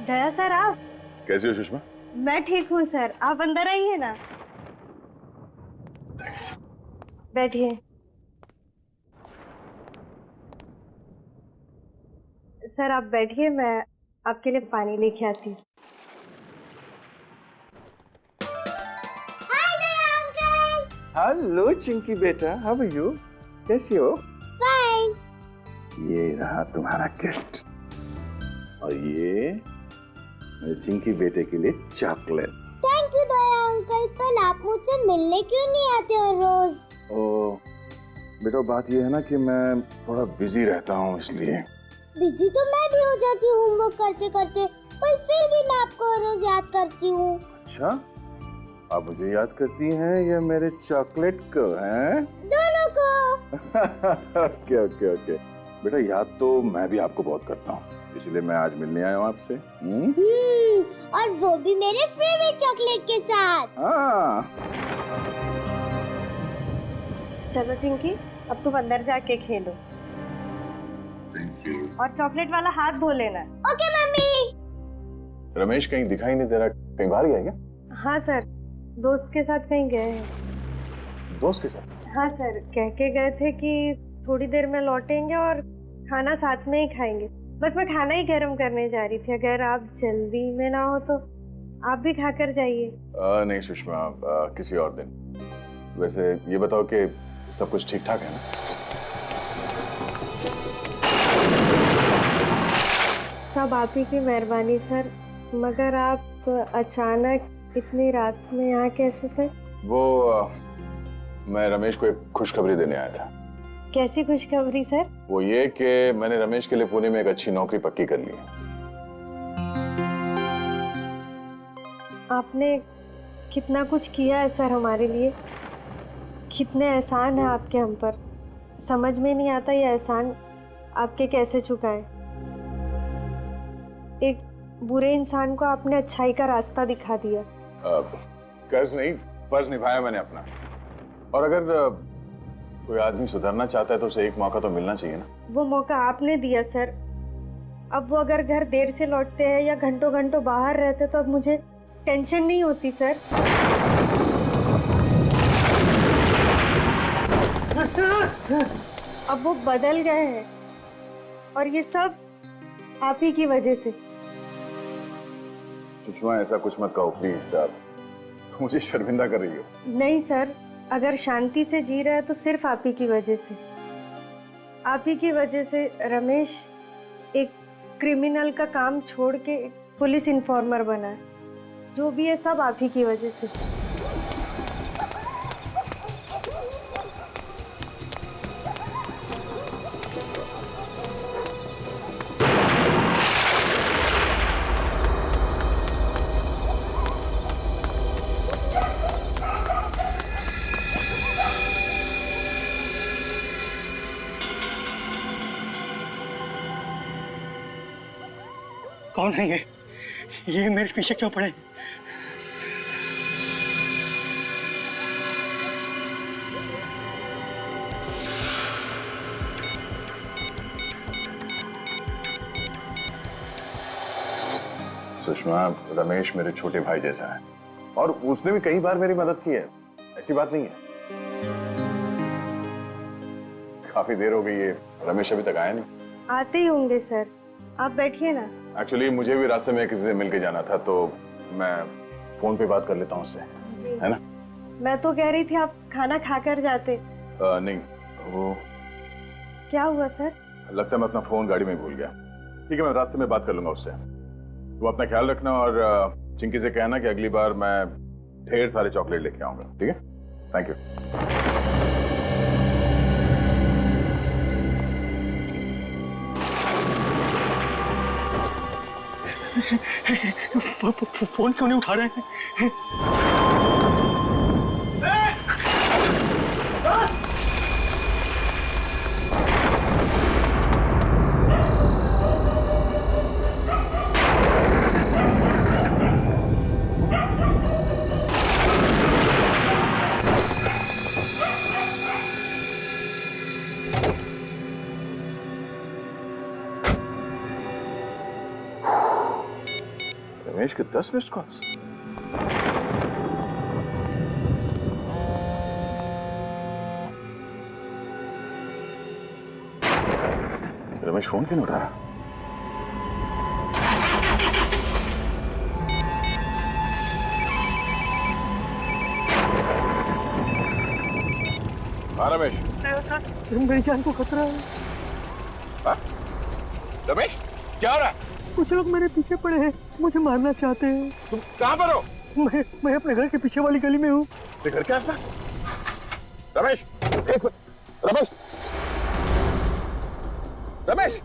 दया sir आप? कैसी हो सुषमा? मैं ठीक हूँ सर, आप अंदर आइए ना। थैंक्स। बैठिए। सर आप बैठिए, मैं आपके लिए पानी लेके आती हूँ। हेलो चिंकी बेटा, हाउ आर यू? कैसी हो? फाइन। ये रहा तुम्हारा गिफ्ट और ये मेरे चिंकी बेटे के लिए chocolate. Thank you Daya uncle, पर आप मुझसे मिलने क्यों नहीं आते हो रोज? ओ बेटा, बात ये है ना कि मैं थोड़ा बिजी रहता हूँ इसलिए। बिजी तो मैं भी हो जाती हूँ होमवर्क करते करते, पर फिर भी मैं आपको रोज याद करती हूँ। अच्छा, आप मुझे याद करती हैं या मेरे चॉकलेट को? हैं? दोनों को। ओके ओके ओके बेटा, याद तो मैं भी आपको बहुत करता हूँ, इसलिए मैं आज मिलने आया हूँ आपसे। और वो भी मेरे फेवरेट चॉकलेट के साथ। हाँ। चलो चिंकी, अब तुम अंदर जाके खेलो और चॉकलेट वाला हाथ धो लेना। Okay mummy. रमेश कहीं दिखाई नहीं दे रहा, कहीं बाहर गया क्या? हाँ सर, दोस्त के साथ कहीं गए हैं। दोस्त के साथ? हाँ सर, कह के गए थे कि थोड़ी देर में लौटेंगे और खाना साथ में ही खाएंगे। बस मैं खाना ही गर्म करने जा रही थी, अगर आप जल्दी में ना हो तो आप भी खाकर जाइए। नहीं सुषमा, किसी और दिन। वैसे ये बताओ कि सब कुछ ठीक ठाक है ना? सब आप ही की मेहरबानी सर, मगर आप अचानक इतनी रात में यहाँ कैसे सर? वो मैं रमेश को एक खुशखबरी देने आया था। कैसी खुशखबरी सर? वो ये कि मैंने रमेश के लिए पुणे में एक अच्छी नौकरी पक्की कर ली है। आपने कितना कुछ किया है सर हमारे लिए, कितने एहसान है आपके हम पर। समझ में नहीं आता ये एहसान आपके कैसे चुकाएं। एक बुरे इंसान को आपने अच्छाई का रास्ता दिखा दिया। कर्ज नहीं, फर्ज निभाया मैंने अपना। और अगर कोई आदमी सुधरना चाहता है तो उसे एक मौका तो मिलना चाहिए ना। वो मौका आपने दिया सर। अब वो अगर घर देर से लौटते हैं या घंटों घंटों बाहर रहते तो अब मुझे टेंशन नहीं होती सर। अब वो बदल गए हैं और ये सब आप ही की वजह से। सुषमा, ऐसा कुछ मत कहो प्लीज साहब, तुम मुझे शर्मिंदा कर रही हो। नहीं सर, अगर शांति से जी रहा है तो सिर्फ आप ही की वजह से। आप ही की वजह से रमेश एक क्रिमिनल का काम छोड़ के एक पुलिस इन्फॉर्मर बना है। जो भी है सब आप ही की वजह से। कौन है ये मेरे पीछे क्यों पड़े? सुषमा, रमेश मेरे छोटे भाई जैसा है और उसने भी कई बार मेरी मदद की है, ऐसी बात नहीं है। काफी देर हो गई है, रमेश अभी तक आया नहीं। आते ही होंगे सर, आप बैठिए ना। एक्चुअली मुझे भी रास्ते में किसी से मिलके जाना था, तो मैं फोन पे बात कर लेता हूँ उससे। जी है ना? मैं तो कह रही थी आप खाना खाकर जाते। नहीं, वो क्या हुआ सर? लगता है मैं अपना फोन गाड़ी में भूल गया। ठीक है, मैं रास्ते में बात कर लूंगा उससे। तुम अपना ख्याल रखना और चिंकी से कहना कि अगली बार मैं ढेर सारे चॉकलेट लेके आऊंगा। ठीक है? Thank you. फोन क्यों नहीं उठा रहे हैं? रमेश के 10 मिस्ड कॉल्स। रमेश फोन क्यों नहीं उठा रहा? हाँ रमेश। सर मेरी जान को खतरा है। हाँ? रमेश क्या हो रहा है? कुछ लोग मेरे पीछे पड़े हैं, मुझे मारना चाहते हैं। तुम कहाँ पर हो? मैं अपने घर के पीछे वाली गली में हूँ। घर के आसपास? रमेश रमेश रमेश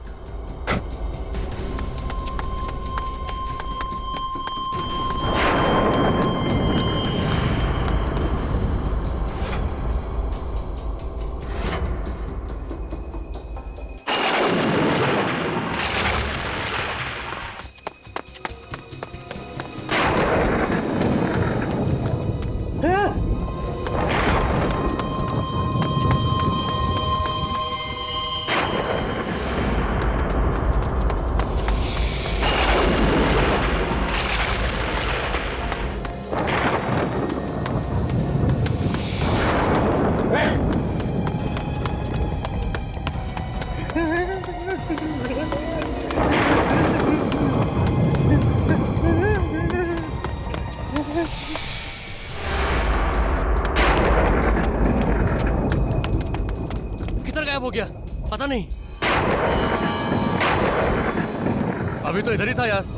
किधर गायब हो गया पता नहीं। अभी तो इधर ही था यार।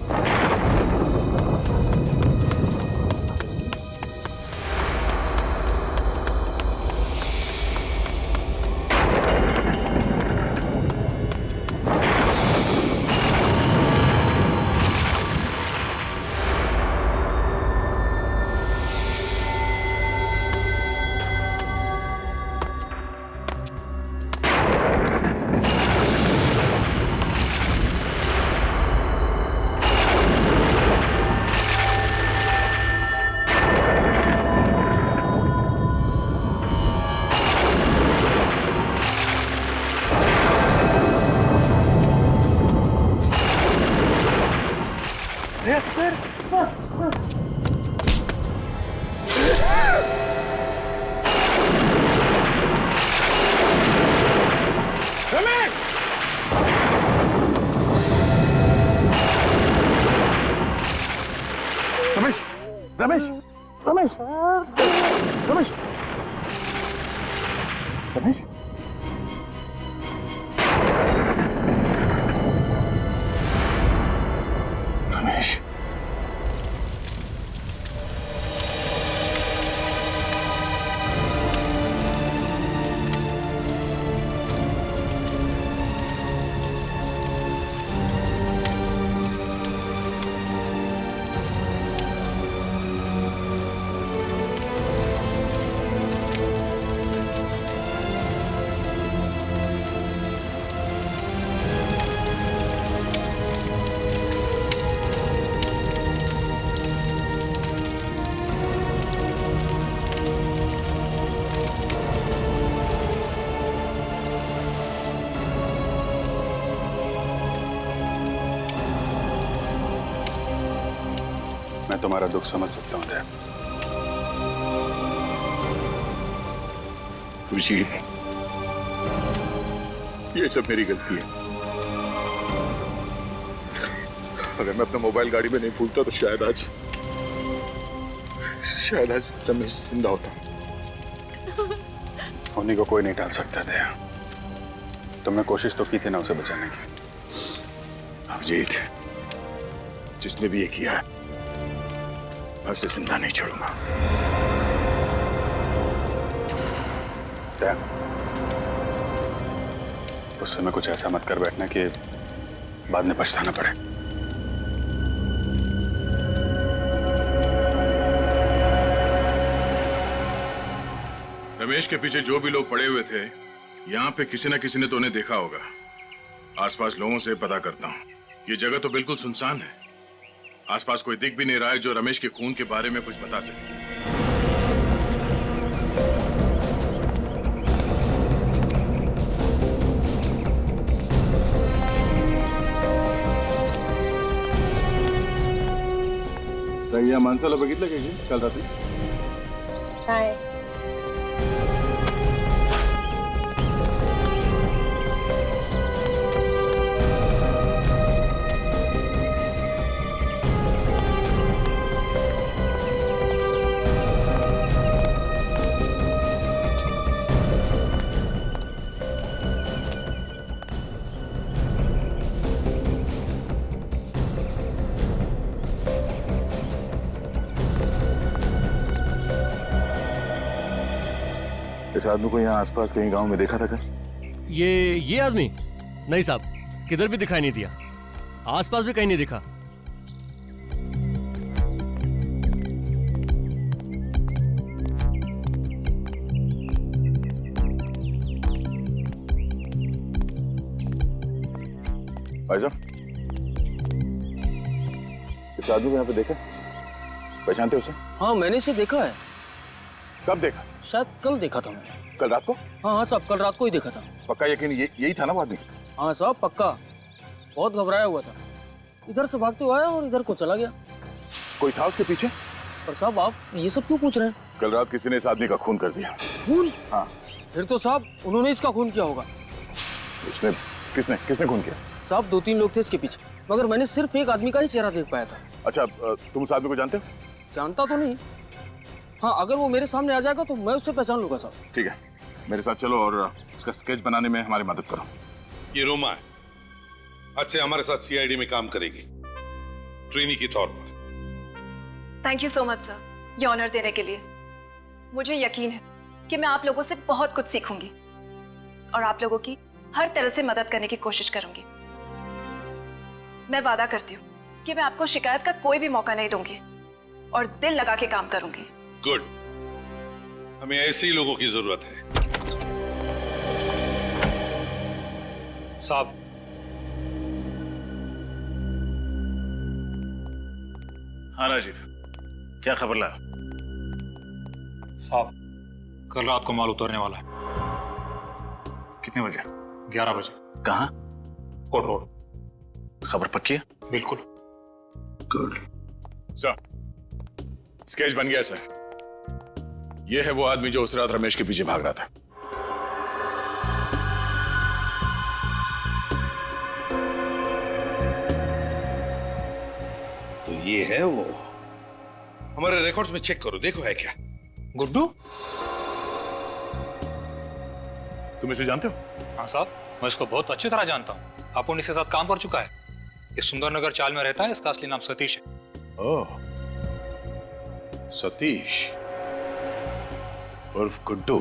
सर रमेश रमेश रमेश रमेश रमेश रमेश रमेश मैं तुम्हारा दुख समझ सकता हूं देव। अभिजीत, ये सब मेरी गलती है। अगर मैं अपना मोबाइल गाड़ी में नहीं भूलता तो शायद आज रमेश जिंदा होता। उन्हीं को कोई नहीं टाल सकता दया। तुमने कोशिश तो की थी ना उसे बचाने की। अभिजीत, जिसने भी ये किया है मैं उसे जिंदा नहीं छोड़ूंगा। दया, उस समय कुछ ऐसा मत कर बैठना कि बाद में पछताना पड़े। रमेश के पीछे जो भी लोग पड़े हुए थे, यहाँ पे किसी न किसी ने तो उन्हें देखा होगा। आसपास लोगों से पता करता हूँ। ये जगह तो बिल्कुल सुनसान है। आसपास कोई दिख भी नहीं रहा है जो रमेश के खून के बारे में कुछ बता सके। या माणसाला बघितलं का की काल रात्री? काय? इस आदमी को यहाँ आसपास कहीं गांव में देखा था क्या? ये आदमी? नहीं साहब, किधर भी दिखाई नहीं दिया, आसपास भी कहीं नहीं दिखा। भाई साहब, इस आदमी को यहाँ पे देखा? पहचानते हो उसे? हाँ, मैंने इसे देखा है। कब देखा? शायद कल देखा था मैंने। कल रात को? हाँ हाँ साहब, कल रात को ही देखा था। पक्का यकीन यही था ना वो आदमी? हाँ साहब, पक्का। बहुत घबराया हुआ था, इधर से भागते हुए आया और इधर को चला गया। कोई था उसके पीछे? पर साहब आप ये सब क्यों पूछ रहे हैं? कल रात किसी ने इस आदमी का खून कर दिया। खून? हाँ। फिर तो साहब उन्होंने इसका खून किया होगा। उसने किसने किसने खून किया? साहब 2-3 लोग थे इसके पीछे, मगर मैंने सिर्फ एक आदमी का ही चेहरा देख पाया था। अच्छा, तुम उस आदमी को जानते हो? जानता तो नहीं। हाँ, अगर वो मेरे सामने आ जाएगा तो मैं उससे पहचान लूंगा साहब। ठीक है, मेरे साथ चलो और उसका स्केच बनाने में हमारी मदद करो। ये रोमा है, आज से हमारे साथ सीआईडी में काम करेगी, ट्रेनी के तौर पर। Thank you so much sir, ये ऑनर देने के लिए। मुझे यकीन है कि मैं आप लोगों से बहुत कुछ सीखूंगी और आप लोगों की हर तरह से मदद करने की कोशिश करूंगी। मैं वादा करती हूँ कि मैं आपको शिकायत का कोई भी मौका नहीं दूंगी और दिल लगा के काम करूंगी। गुड, हमें ऐसे ही लोगों की जरूरत है। साहब, हाँ राजीव, क्या खबर लाया? साहब कल रात को माल उतरने वाला है। कितने बजे? 11 बजे। कहाँ? कोट रोड। खबर पक्की है? बिल्कुल। गुड सर, स्केच बन गया सर। ये है वो आदमी जो उस रात रमेश के पीछे भाग रहा था। तो ये है वो। हमारे रिकॉर्ड्स में चेक करो, देखो है क्या। गुड्डू? तुम इसे जानते हो? हाँ साहब, मैं इसको बहुत अच्छी तरह जानता हूँ। अपुन इसके साथ काम कर चुका है। ये सुंदरनगर चाल में रहता है। इसका असली नाम सतीश है। ओह, सतीश उर्फ गुड्डू।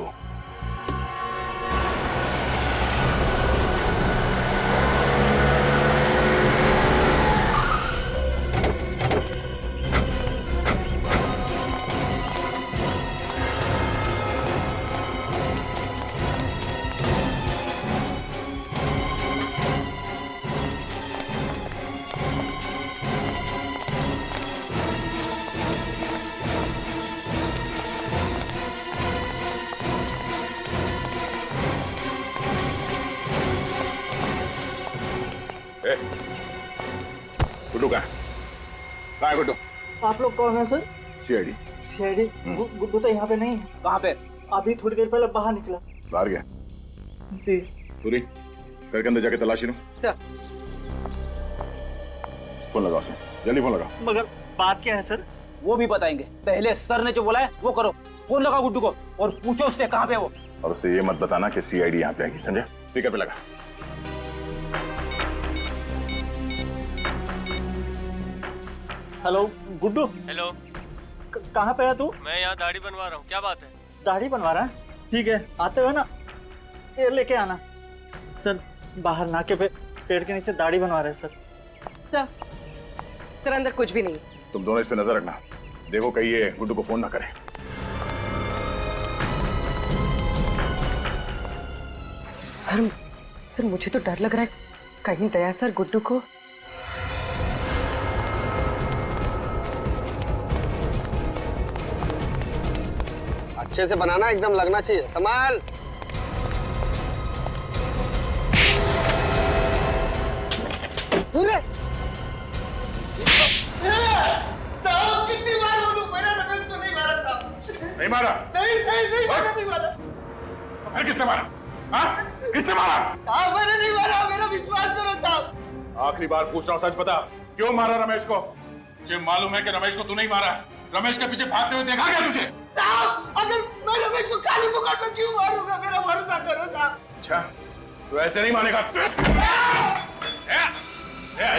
गुड्डू कहाँ है गुड्डू? आप लोग कौन है सर? सीआईडी। सीआईडी? गुड्डू तो यहाँ पे नहीं है। कहाँ पे? अभी थोड़ी देर पहले बाहर निकला। बाहर गया? जी। पूरी घर के अंदर जाके तलाशी लो। सर। फोन लगाओ सर, जल्दी फोन लगाओ। मगर बात क्या है सर? वो भी बताएंगे, पहले सर ने जो बोला है वो करो। फोन लगा गुड्डू को और पूछो उससे कहाँ पे वो। और उससे ये मत बताना कि सीआईडी यहाँ पे आएगी, समझे? स्पीकर पे लगा। हेलो गुड्डू। हेलो, कहाँ पे है तू? मैं यहाँ दाढ़ी बनवा रहा हूँ, क्या बात है? दाढ़ी बनवा रहा है? ठीक है, आते हुए ना ये लेके आना। सर बाहर नाके पे पेड़ के नीचे दाढ़ी बनवा रहे हैं सर। सर अंदर कुछ भी नहीं। तुम दोनों इस पे नजर रखना, देखो कहीं ये गुड्डू को फोन ना करे। सर मुझे तो डर लग रहा है, कहीं दया सर गुड्डू को। अच्छे से बनाना, एकदम लगना चाहिए। संभाल। साहब कितनी किसने मारा? साहब मैंने नहीं मारा, मेरा विश्वास करो साहब। आखिरी बार पूछ रहा हूँ, सच बता, क्यों मारा रमेश को? मुझे मालूम है कि रमेश को तू नहीं मारा। रमेश के पीछे भागते हुए देखा क्या तुझे? साहब अगर मैं रमेश को काली मुकाट में क्यों मारूंगा, मेरा भरोसा करो साहब। अच्छा, तू ऐसे नहीं मानेगा।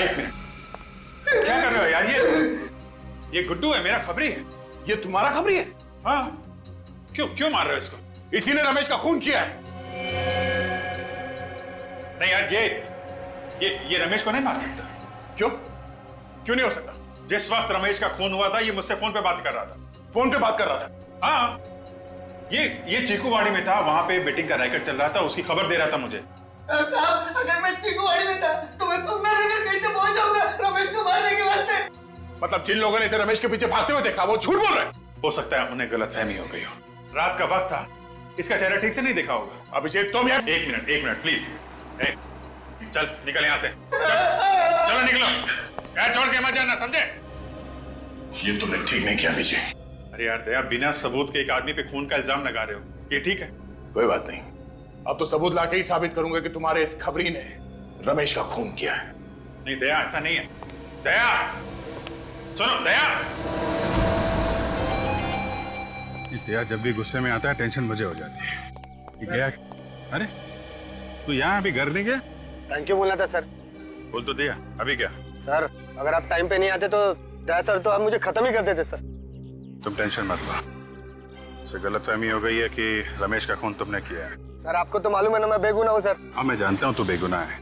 एक मिनट, क्या कर रहे हो यार? ये गुड्डू है, मेरा खबरी है। ये तुम्हारा खबरी है? हाँ, क्यों क्यों मार रहे हो इसको? इसी ने रमेश का खून किया है। नहीं यार, ये रमेश को नहीं मार सकता। क्यों? क्यों नहीं हो सकता? जिस वक्त रमेश का खून हुआ था, ये मुझसे फोन पे बात कर रहा था। फोन पे बात कर रहा था? हाँ, ये चीकूवाड़ी में था, वहां पे बेटिंग का रैकेट चल रहा था, उसकी खबर दे रहा था मुझे। साहब अगर मैं चीकूवाड़ी में था तो मैं सुंदरनगर कैसे पहुंचाऊंगा रमेश को मारने के वास्ते? मतलब जिन लोगों ने इसे रमेश के पीछे भागते हुए देखा वो झूठ बोल रहे हैं? हो सकता है उन्हें गलतफहमी हो गई हो। रात का वक्त था, इसका चेहरा ठीक से नहीं देखा होगा। अभिषेक तुम यार, एक मिनट प्लीज। चल निकल यहाँ से, चलो निकलो, यार छोड़ के मत जाना, समझे? ये तुमने ठीक नहीं किया अभिषेक। अरे यार दया, बिना सबूत के एक आदमी पे खून का इल्जाम लगा रहे हो, ये ठीक है? कोई बात नहीं, अब तो सबूत लाके ही साबित करूंगा कि तुम्हारे इस खबरी ने रमेश का खून किया है। नहीं दया, ऐसा नहीं है। दया सुनो, दया। दया जब भी गुस्से में आता है टेंशन मुझे हो जाती है। ये गया? अरे तू यहाँ अभी घर नहीं गया? थैंक यू बोलना था सर। बोल तो दिया, अभी क्या? सर अगर आप टाइम पे नहीं आते तो दया सर तो आप मुझे खत्म ही कर देते सर। तुम टेंशन मत लो, उसे गलतफहमी हो गई है कि रमेश का खून तुमने किया है। सर आपको तो मालूम है ना मैं बेगुनाह हूँ सर। हाँ मैं जानता हूँ तू बेगुनाह है,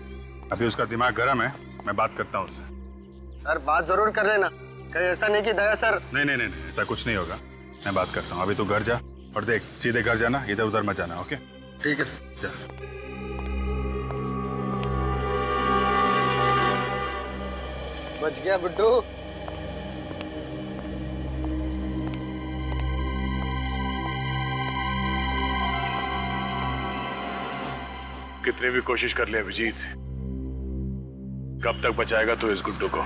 अभी उसका दिमाग गर्म है, मैं बात करता हूँ उससे। सर बात जरूर कर लेना, कहीं ऐसा नहीं कि दया सर। नहीं, ऐसा कुछ नहीं होगा, मैं बात करता हूँ। अभी तू घर जा और देख, सीधे घर जाना, इधर उधर मत जाना, ओके? ठीक है जा। बच गया गुड्डू। कितनी भी कोशिश कर ले अभिजीत, कब तक बचाएगा तू इस गुड्डू को?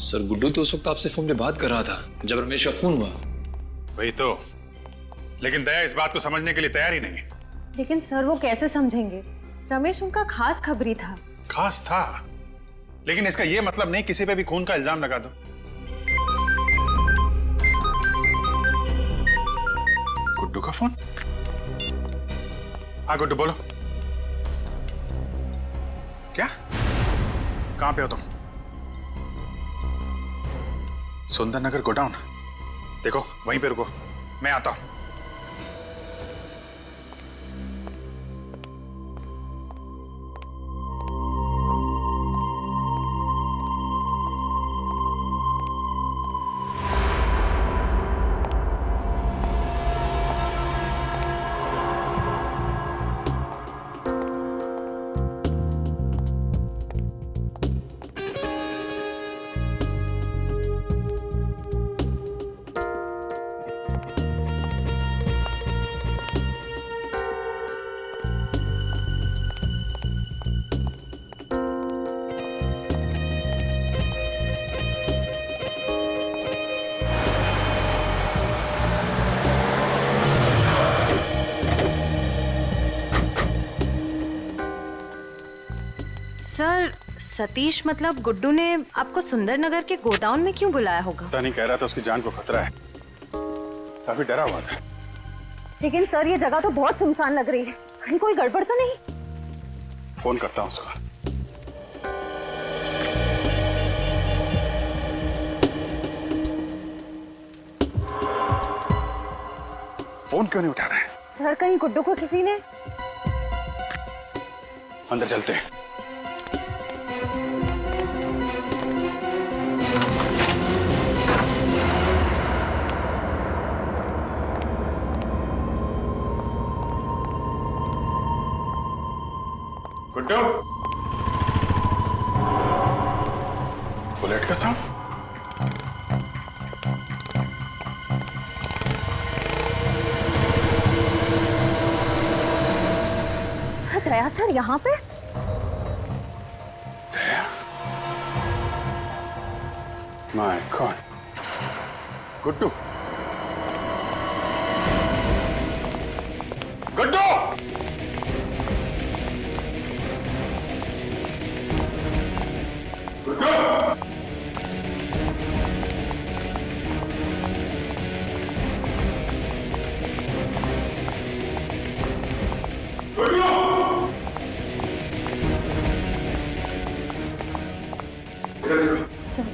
सर गुड्डू तो उस वक्त आपसे फोन पे बात कर रहा था जब रमेश का खून हुआ। वही तो, लेकिन दया इस बात को समझने के लिए तैयार ही नहीं है। लेकिन सर वो कैसे समझेंगे? रमेश उनका खास खबरी था। खास था, लेकिन इसका ये मतलब नहीं किसी पे भी खून का इल्जाम लगा दो। गुड्डू का फोन? हाँ गुड्डू बोलो। क्या? कहां पे हो तुम? सुंदर नगर गोडाउन? देखो वहीं पे रुको, मैं आता हूं। सर सतीश मतलब गुड्डू ने आपको सुंदरनगर के गोडाउन में क्यों बुलाया होगा? पता नहीं, कह रहा था उसकी जान को खतरा है, काफी डरा हुआ था। लेकिन सर ये जगह तो बहुत सुनसान लग रही है, कहीं कोई गड़बड़ तो नहीं? फोन करता हूं उसको। फोन क्यों नहीं उठा रहा है? सर कहीं गुड्डू को किसी ने? अंदर चलते हैं। गुड्डू, बुलेट का साउंड? सर दया सर यहाँ पे? Daya? My god. Guddu, Guddu! Sir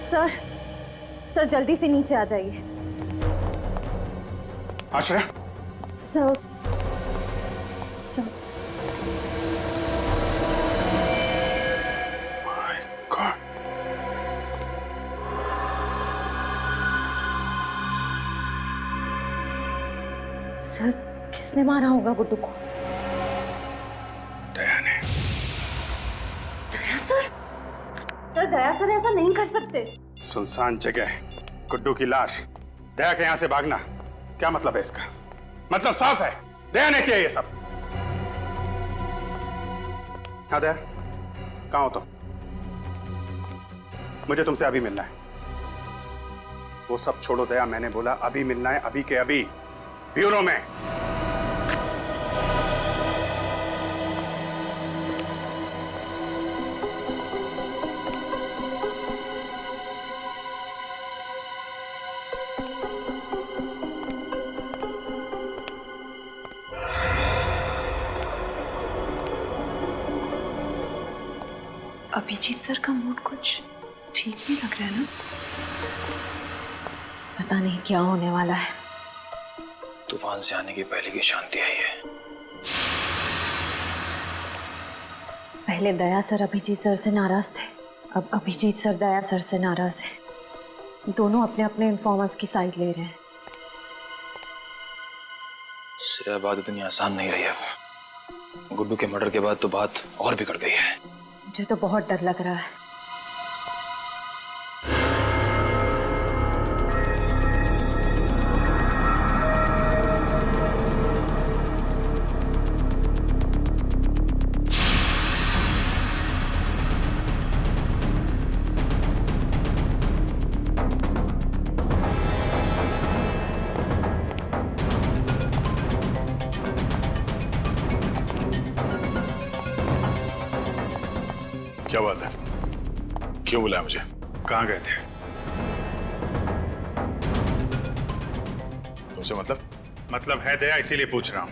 sir sir जल्दी से नीचे आ जाइए। आश्रय? Sir sir my god. Sir किसने मारा होगा गुड्डू को? दया ने। Daya sir? Sir Daya sir ऐसा नहीं कर सकते। सुनसान जगह, गुड्डू की लाश, दया के यहां से भागना, क्या मतलब है इसका? मतलब साफ है, दया ने किया ये सब। हाँ दया, कहां हो तुम? मुझे तुमसे अभी मिलना है। वो सब छोड़ो दया, मैंने बोला अभी मिलना है, अभी के अभी, ब्यूरो में। अभिजीत सर का मूड कुछ ठीक नहीं लग रहा है ना? पता नहीं क्या होने वाला है। तूफान से आने की पहले की शांति आई है। पहले दया सर अभिजीत सर से नाराज थे, अब अभिजीत सर दया सर से नाराज हैं। दोनों अपने अपने इन्फॉर्मर्स की साइड ले रहे हैं। श्रेया बात इतनी आसान नहीं रही अब। गुड्डू के मर्डर के बाद तो बात और बिगड़ गई है। मुझे तो बहुत डर लग रहा है। क्या बात है? क्यों बुलाया मुझे? कहाँ गए थे? तुमसे मतलब है दया, इसीलिए पूछ रहा हूँ।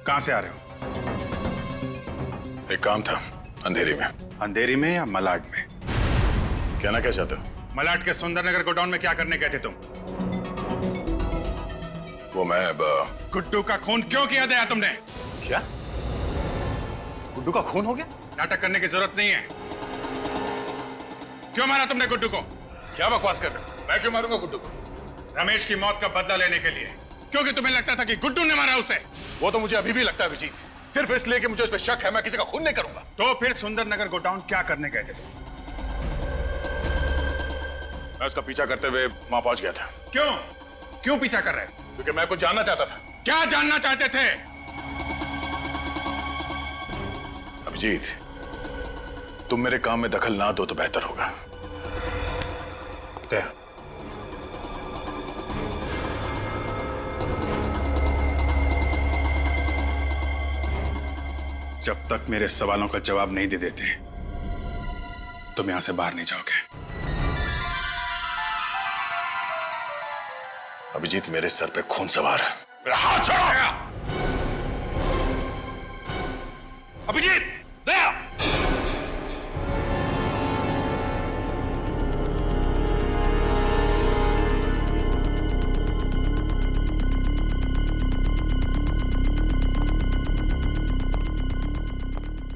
कहाँ से आ रहे हो? एक काम था अंधेरी में। अंधेरी में या मलाड में? कहना क्या चाहते हो? मलाड के सुंदरनगर गोडाउन में क्या करने गए थे तुम? वो मैं गुड्डू का खून क्यों किया दया तुमने? क्या? गुड्डू का खून हो गया? नाटक करने की जरूरत नहीं है। क्यों मारा तुमने गुड्डू को? क्या बकवास कर रहे हो? मैं क्यों मारूंगा गुड्डू को? रमेश की मौत का बदला लेने के लिए, क्योंकि तुम्हें लगता था कि गुड्डू ने मारा उसे। वो तो मुझे अभी भी लगता है अभिजीत, सिर्फ इसलिए कि मुझे उस पर शक है। मैं किसी का खून नहीं करूंगा। तो फिर सुंदरनगर गोडाउन क्या करने गए थे तुम? मैं उसका पीछा करते हुए वहां पहुंच गया था। क्यों पीछा कर रहे? क्योंकि मैं कुछ जानना चाहता था। क्या जानना चाहते थे? अभिजीत, तुम मेरे काम में दखल ना दो तो बेहतर होगा। दया, जब तक मेरे सवालों का जवाब नहीं दे देते तुम यहां से बाहर नहीं जाओगे। अभिजीत, मेरे सर पे खून सवार है। मेरा हाथ छोड़ो। अभिजीत, दया!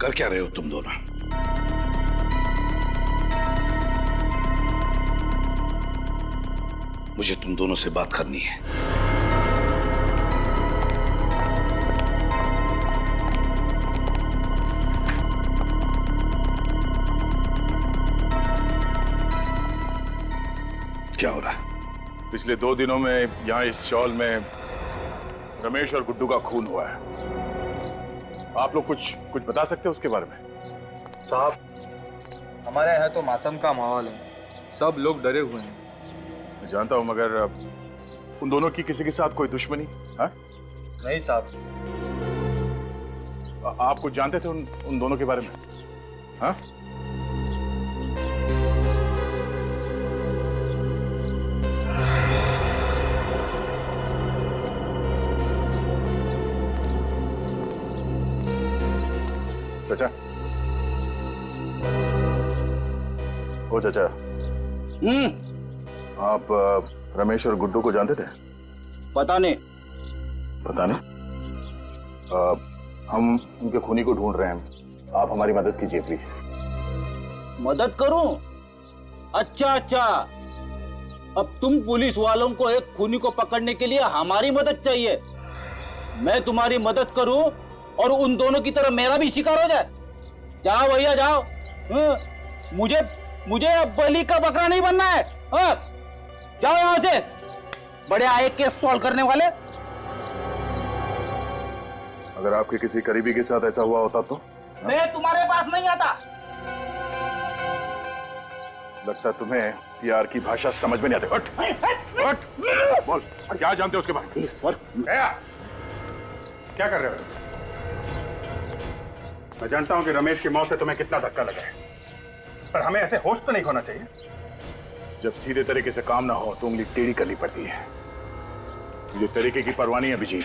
कर क्या रहे हो तुम दोनों? मुझे तुम दोनों से बात करनी है। क्या हो रहा है? पिछले 2 दिनों में यहाँ इस चौल में रमेश और गुड्डू का खून हुआ है। आप लोग कुछ बता सकते हो उसके बारे में? साहब, हमारे यहाँ तो मातम का माहौल है, सब लोग डरे हुए हैं। मैं जानता हूँ, मगर उन दोनों की किसी के साथ कोई दुश्मनी? हाँ? नहीं साहब। आप कुछ जानते थे उन दोनों के बारे में? हाँ? चाचा, ओ चाचा, आप रमेश और गुड्डू को जानते थे? पता नहीं। पता नहीं? हम उनके खूनी को ढूंढ रहे हैं। आप हमारी मदद कीजिए प्लीज। मदद करूं? अच्छा, अब तुम पुलिस वालों को एक खूनी को पकड़ने के लिए हमारी मदद चाहिए। मैं तुम्हारी मदद करूं और उन दोनों की तरह मेरा भी शिकार हो जाए? जाओ भैया जाओ। मुझे अब बलि का बकरा नहीं बनना है। जाओ यहां से, बड़े आए केस सॉल्व करने वाले। अगर आपके किसी करीबी के साथ ऐसा हुआ होता तो? मैं तुम्हारे पास नहीं आता। लगता तुम्हें प्यार की भाषा समझ में नहीं आती। उठ, बोल, क्या जानते हो उसके बारे में? क्या कर रहे हो? मैं जानता हूं कि रमेश की मौत से तुम्हें कितना धक्का लगा है, पर हमें ऐसे होश तो नहीं खोना चाहिए। जब सीधे तरीके से काम ना हो तो उंगली टेढ़ी करनी पड़ती है। मुझे तरीके की परवाह नहीं है अभिजीत,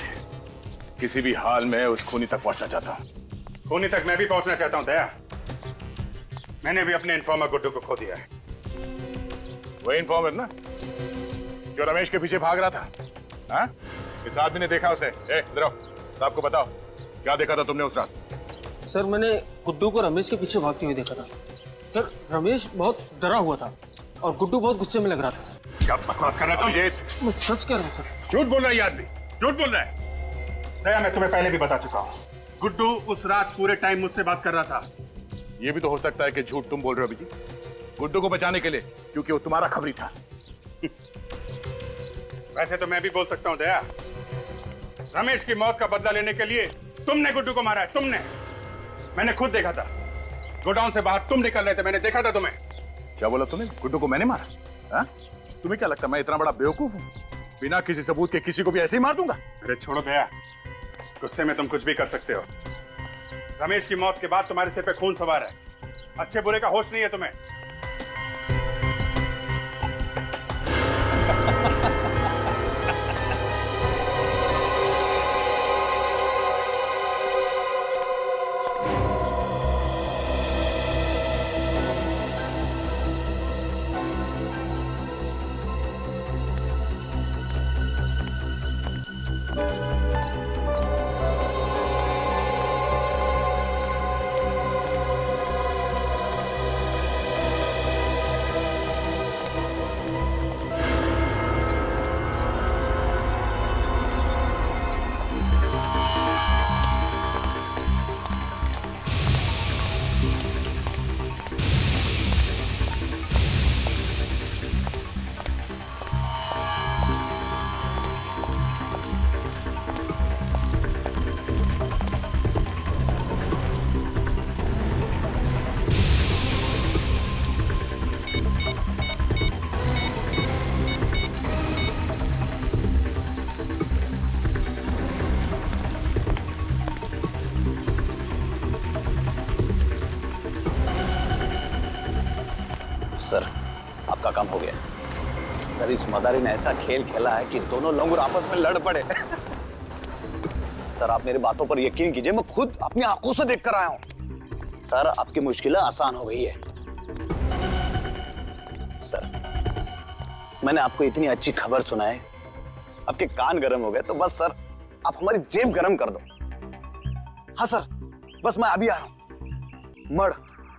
किसी भी हाल में उस खूनी तक पहुंचना चाहता हूं। खूनी तक मैं भी पहुंचना चाहता हूं दया। मैंने भी अपने इन्फॉर्मर गुड्डू को खो दिया है। वही इन्फॉर्मर ना जो रमेश के पीछे भाग रहा था? हाँ? इस आदमी ने देखा उसे। इधर आओ, साहब को बताओ क्या देखा था तुमने उस रात? सर मैंने गुड्डू को रमेश के पीछे भागते हुए देखा था। सर रमेश बहुत डरा हुआ था और गुड्डू बहुत गुस्से में लग रहा था। सर क्या बकवास कर रहा है तुम? मैं सच कह रहा हूँ सर। झूठ बोल रहा है ये आदमी, झूठ बोल रहा है। दया, मैं तुम्हें पहले भी बता चुका हूँ, गुड्डू उस रात पूरे टाइम मुझसे बात कर रहा था। ये भी तो हो सकता है कि झूठ तुम बोल रहे हो अभिजीत, गुड्डू को बचाने के लिए, क्योंकि वो तुम्हारा खबरी था। वैसे तो मैं भी बोल सकता हूँ दया, रमेश की मौत का बदला लेने के लिए तुमने गुड्डू को मारा है, तुमने। मैंने खुद देखा था, गोडाउन से बाहर तुम निकल रहे थे, मैंने देखा था तुम्हें। क्या बोला तुमने? गुड्डू को मैंने मारा? हाँ? तुम्हें क्या लगता है मैं इतना बड़ा बेवकूफ हूँ? बिना किसी सबूत के किसी को भी ऐसे ही मार दूंगा? अरे छोड़ो दया, गुस्से में तुम कुछ भी कर सकते हो। रमेश की मौत के बाद तुम्हारे सिर पे खून सवार है, अच्छे बुरे का होश नहीं है तुम्हें। सर आपका काम हो गया। सर इस मदारी ने ऐसा खेल खेला है कि दोनों लोग आपस में लड़ पड़े। सर आप मेरी बातों पर यकीन कीजिए, मैं खुद अपनी आंखों से देख कर आया हूं। सर आपकी मुश्किलें आसान हो गई है। सर मैंने आपको इतनी अच्छी खबर सुनाई, आपके कान गर्म हो गए, तो बस सर आप हमारी जेब गर्म कर दो। हाँ सर, बस मैं अभी आ रहा हूं। मड़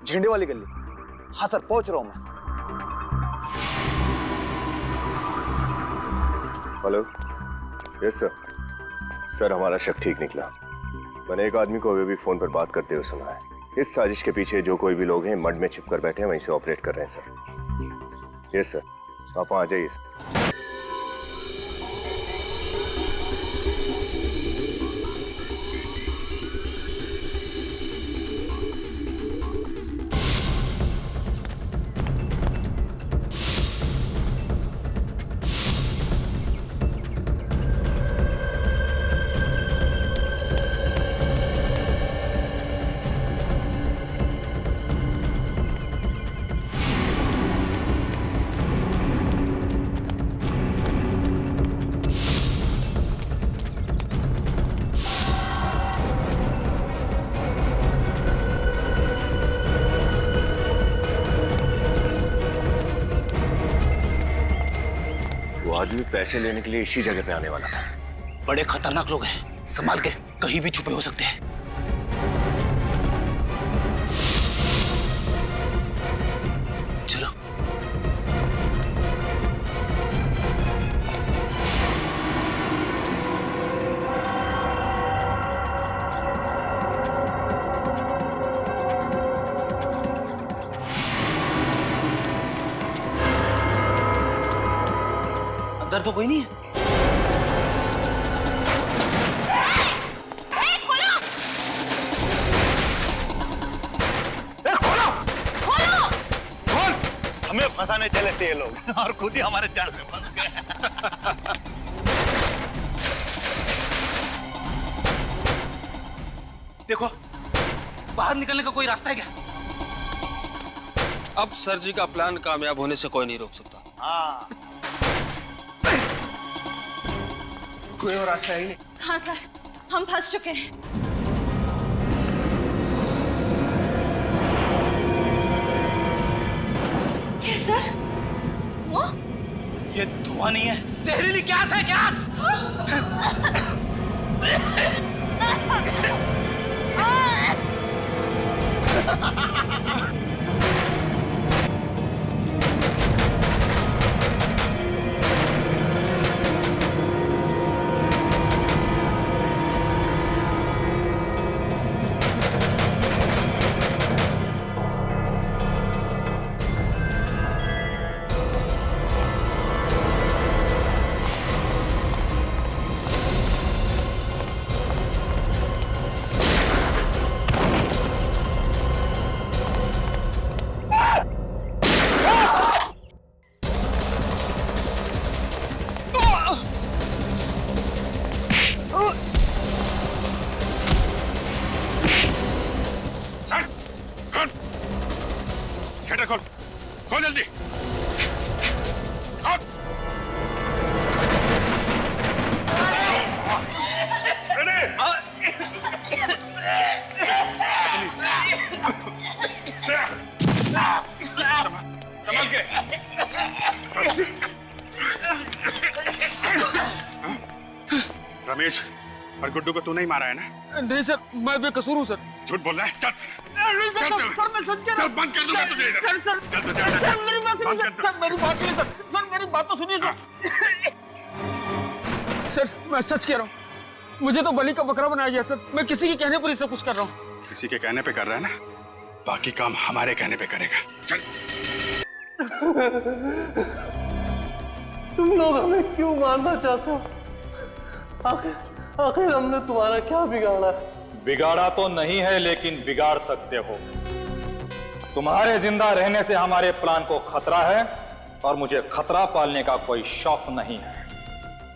झंडे वाली गली। हाँ सर पहुंच रहा हूं मैं। हेलो। Yes sir. सर हमारा शक ठीक निकला। मैंने एक आदमी को अभी भी फोन पर बात करते हुए सुना है। इस साजिश के पीछे जो कोई भी लोग हैं मड में छिपकर बैठे हैं, वहीं से ऑपरेट कर रहे हैं सर। यस सर, आप वहां आ जाइए। आदमी पैसे लेने के लिए इसी जगह पे आने वाला था। बड़े खतरनाक लोग हैं, संभाल के, कहीं भी छुपे हो सकते हैं। चलो। अंदर तो कोई नहीं है। हमें फंसाने चले थे ये लोग और खुद ही हमारे जाल में फंस गए। देखो, बाहर निकलने का कोई रास्ता है क्या? अब सर जी का प्लान कामयाब होने से कोई नहीं रोक सकता। हाँ। कोई और रास्ता ही नहीं। हाँ सर, हम फंस चुके हैं। क्या सर? ये धुआं नहीं है, जहरीली गैस है, गैस। खोल जल्दी, खोल। संभाल के। रमेश और गुड्डू को तू नहीं मारा है ना? नहीं सर, मैं बेकसूर हूँ सर। झूठ बोल रहा है? चल नहीं सर, सर मैं सच कह रहा हूँ। बंद कर दूंगा तुझे इधर। सर मेरी बात सुनिए सर, मेरी बात सुनिए सर, मेरी बात तो सुनिए सर। सर मैं सच कह रहा हूँ, मुझे तो बलि का बकरा बनाया गया सर। मैं किसी के कहने पर ही सब कुछ कर रहा हूँ। किसी के कहने पे कर रहा है ना, बाकी काम हमारे कहने पे करेगा। चल। तुम लोग हमें क्यों मारना चाहते हो? आखिर हमने तुम्हारा क्या बिगाड़ा है? बिगाड़ा तो नहीं है, लेकिन बिगाड़ सकते हो। तुम्हारे जिंदा रहने से हमारे प्लान को खतरा है और मुझे खतरा पालने का कोई शौक नहीं है।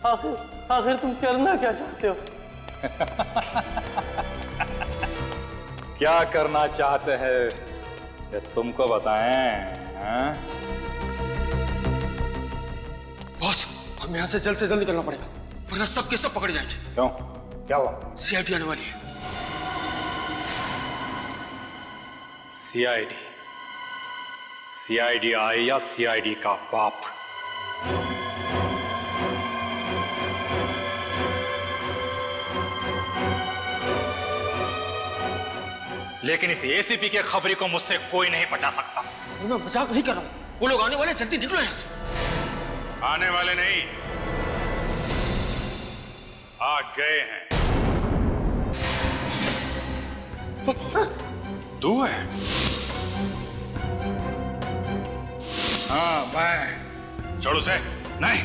आखिर तुम करना क्या चाहते हो? क्या करना चाहते हैं ये तुमको बताएं? बॉस, हमें यहाँ से जल्द निकलना पड़ेगा, वरना सब के सब पकड़ जाएंगे। क्यों? क्या हुआ? सीआईडी आने वाली है। सीआईडी? सीआईडी आए या सीआईडी का बाप? लेकिन इस एसीपी के खबरी को मुझसे कोई नहीं बचा सकता। मैं मजाक नहीं कर रहा हूँ, वो लोग आने वाले, जल्दी निकलो यहाँ से। आने वाले नहीं, आ गए हैं। तू है? हाँ मैं। छोड़ उसे। नहीं,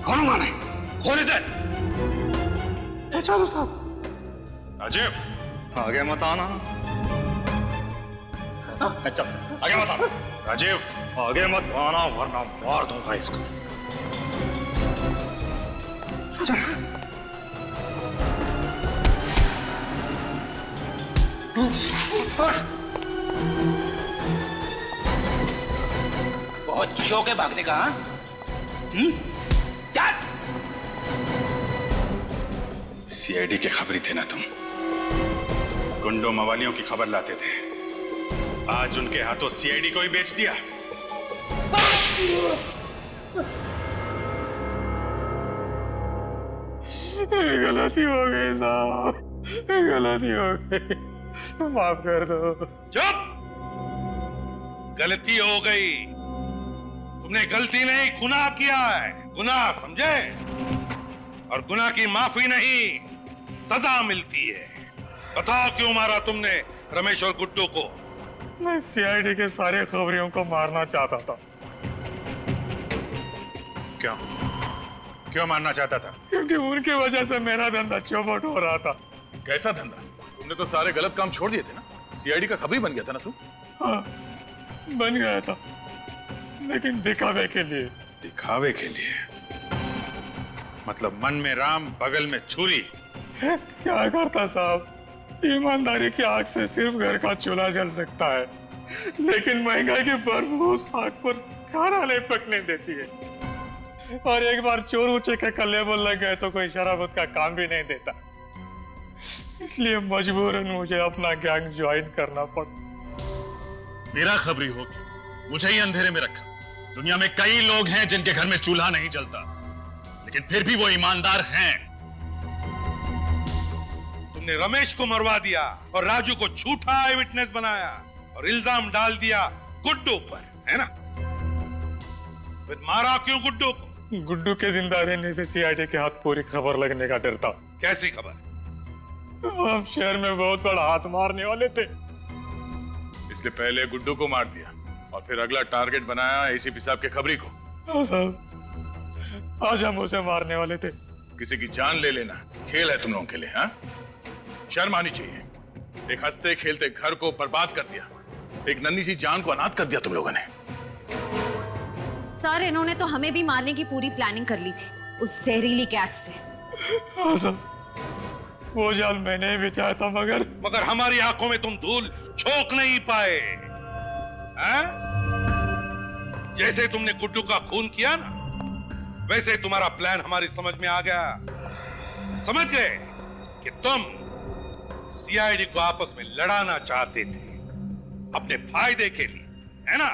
खोलूंगा नहीं। खोल इसे। चालू साहब। राजीव, आगे मत आना। चल आगे मत आना। राजीव आगे मत आना वरना मार दूंगा इसको। बहुत शौक है भागने का, हाँ? चल। सीआईडी के खबरी थे ना तुम? गुंडों मवालियों की खबर लाते थे, आज उनके हाथों सीआईडी को ही बेच दिया। गलती हो गई साहब, गलती हो गई, माफ कर दो। चुप! गलती हो गई। तुमने गलती नहीं, गुनाह किया है। गुनाह, समझे? और गुनाह की माफी नहीं, सजा मिलती है। बताओ क्यों मारा तुमने रमेश और गुड्डू को? मैं सीआईडी के सारे खबरियों को मारना चाहता था। क्यों? क्यों मारना चाहता था? क्योंकि उनकी वजह से मेरा धंधा चौपट हो रहा था। कैसा धंधा? तुमने तो सारे गलत काम छोड़ दिए थे ना। सीआईडी का खबरी बन गया था ना तू? हाँ, बन गया था, लेकिन दिखावे के लिए। दिखावे के लिए? मतलब मन में राम बगल में छुरी। क्या करता साहब, ईमानदारी की आग से सिर्फ घर का चूल्हा जल सकता है, लेकिन महंगाई की बदबू उस आग पर खाना नहीं पकने देती है। और एक बार चोर ऊंचे के कल्ले बोल लग गए तो कोई शराबत का काम भी नहीं देता। इसलिए मजबूरन मुझे अपना गैंग ज्वाइन करना पड़ा। मेरा खबरी हो कि मुझे ही अंधेरे में रखा, दुनिया में कई लोग हैं जिनके घर में चूल्हा नहीं जलता, लेकिन फिर भी वो ईमानदार हैं। तुमने रमेश को मरवा दिया और राजू को झूठा आई विटनेस बनाया और इल्जाम डाल दिया गुड्डू पर, है ना? फिर मारा क्यों गुड्डू को? गुड्डू के जिंदा रहने से सीआईडी के हाथ पूरी खबर लगने का डर था। कैसी खबर? हम शहर में बहुत बड़ा हाथ मारने वाले थे, इसलिए पहले गुड्डू को मार दिया और फिर अगला टारगेट बनाया एसीपी साहब के खबरी को। हाँ साहब, आज हम उसे मारने वाले थे। किसी की जान ले लेना खेल है तुम लोगों के लिए, हाँ? शर्म आनी चाहिए। एक हंसते खेलते घर को बर्बाद कर दिया, एक नन्ही सी जान को अनाथ कर दिया तुम लोगों ने। सर, इन्होंने तो हमें भी मारने की पूरी प्लानिंग कर ली थी उस जहरीली गैस से। हाँ साहब, वो जाल मैंने ही बिछाया था, मगर हमारी आंखों में तुम धूल झोंक नहीं पाए, हैं? जैसे तुमने गुड्डू का खून किया ना, वैसे तुम्हारा प्लान हमारी समझ में आ गया। समझ गए कि तुम सीआईडी को आपस में लड़ाना चाहते थे अपने फायदे के लिए, है ना?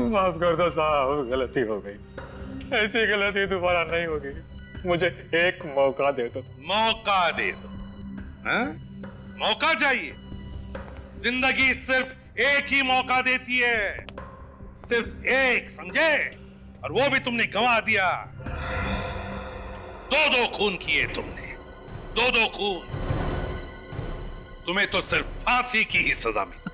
माफ कर दो साहब, गलती हो गई। ऐसी गलती दोबारा नहीं होगी। मुझे एक मौका दे दो। मौका दे दो, हैं? मौका चाहिए? जिंदगी सिर्फ एक ही मौका देती है, सिर्फ एक, समझे? और वो भी तुमने गंवा दिया। दो खून किए तुमने, दो खून। तुम्हें तो सिर्फ फांसी की ही सजा मिली।